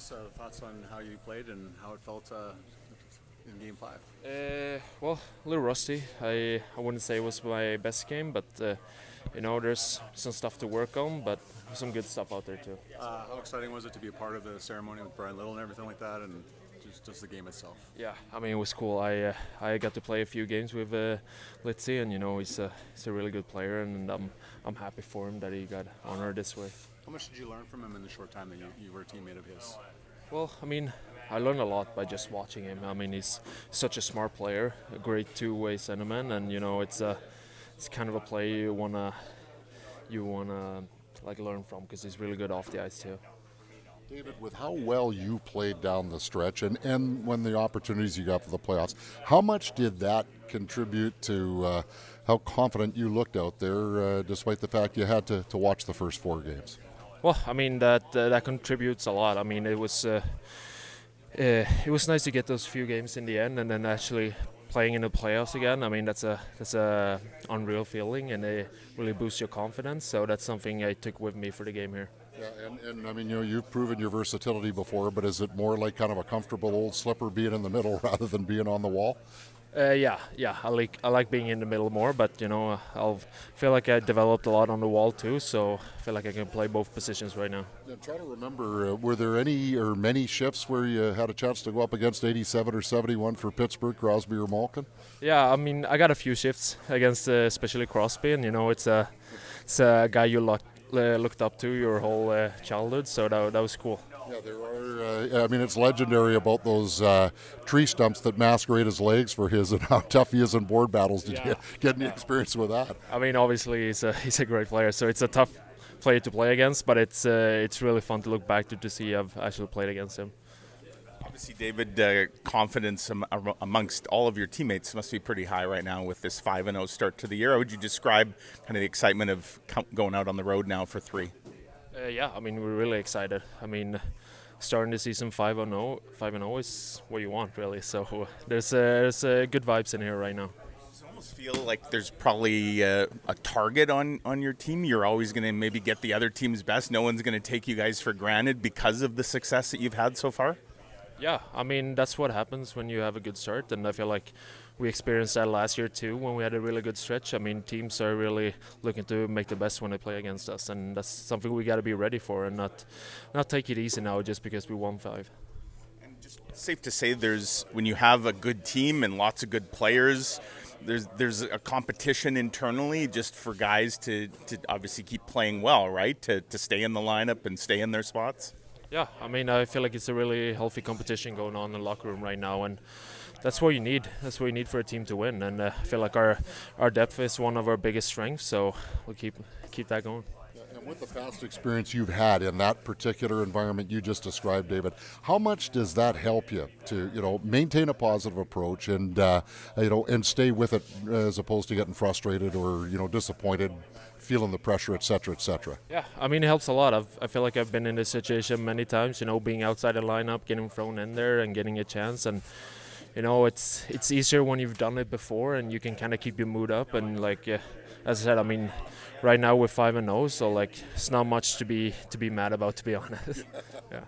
just thoughts on how you played and how it felt in Game 5. Well, a little rusty. I wouldn't say it was my best game, but there's some stuff to work on, but some good stuff out there too. How exciting was it to be a part of the ceremony with Brian Little and everything like that, and just the game itself? Yeah, I mean it was cool. I got to play a few games with Litzy, and he's a really good player, and I'm happy for him that he got honored this way. How much did you learn from him in the short time that you were a teammate of his? Well, I mean, I learned a lot by just watching him. I mean, he's such a smart player, a great two-way centerman, and it's kind of a play you wanna like learn from, because he's really good off the ice too. David, with how well you played down the stretch and when the opportunities you got for the playoffs, how much did that contribute to how confident you looked out there, despite the fact you had to watch the first 4 games? Well, I mean that contributes a lot. I mean it was nice to get those few games in the end, and then actually playing in the playoffs again. I mean that's a unreal feeling, and it really boosts your confidence. So that's something I took with me for the game here. Yeah, and I mean, you've proven your versatility before, but is it more like kind of a comfortable old slipper being in the middle rather than being on the wall? Yeah. I like being in the middle more, but I feel like I developed a lot on the wall too, so I feel like I can play both positions right now. I'm trying to remember, were there any or many shifts where you had a chance to go up against 87 or 71 for Pittsburgh, Crosby or Malkin? Yeah, I mean I got a few shifts against especially Crosby, and it's a guy you looked up to your whole childhood, so that was cool. Yeah, there are. I mean, it's legendary about those tree stumps that masquerade as legs for his, and how tough he is in board battles. Did you get any experience with that? I mean, obviously he's a great player, so it's a tough player to play against, but it's really fun to look back to see I've actually played against him. Obviously, David, confidence amongst all of your teammates must be pretty high right now with this 5-0 start to the year. How would you describe kind of the excitement of going out on the road now for 3? Yeah, I mean, we're really excited. I mean, starting the season 5-0 is what you want, really. So there's good vibes in here right now. Does it almost feel like there's probably a target on your team? You're always going to maybe get the other team's best. No one's going to take you guys for granted because of the success that you've had so far? Yeah, I mean, that's what happens when you have a good start, and I feel like we experienced that last year too when we had a really good stretch. I mean, teams are really looking to make the best when they play against us, and that's something we got to be ready for, and not take it easy now just because we won 5. And just safe to say, when you have a good team and lots of good players, there's a competition internally just for guys to obviously keep playing well, right? To stay in the lineup and stay in their spots. Yeah, I mean, I feel like it's a really healthy competition going on in the locker room right now, and that's what you need. That's what you need for a team to win, and I feel like our depth is one of our biggest strengths, so we'll keep that going. And with the past experience you've had in that particular environment you just described, David, how much does that help you to maintain a positive approach and and stay with it as opposed to getting frustrated or disappointed, feeling the pressure, et cetera, et cetera? Yeah, I mean, it helps a lot. I feel like I've been in this situation many times, being outside the lineup, getting thrown in there and getting a chance, and it's easier when you've done it before, and you can kind of keep your mood up, and as I said, I mean, right now we're 5-0, so it's not much to be mad about, to be honest. Yeah.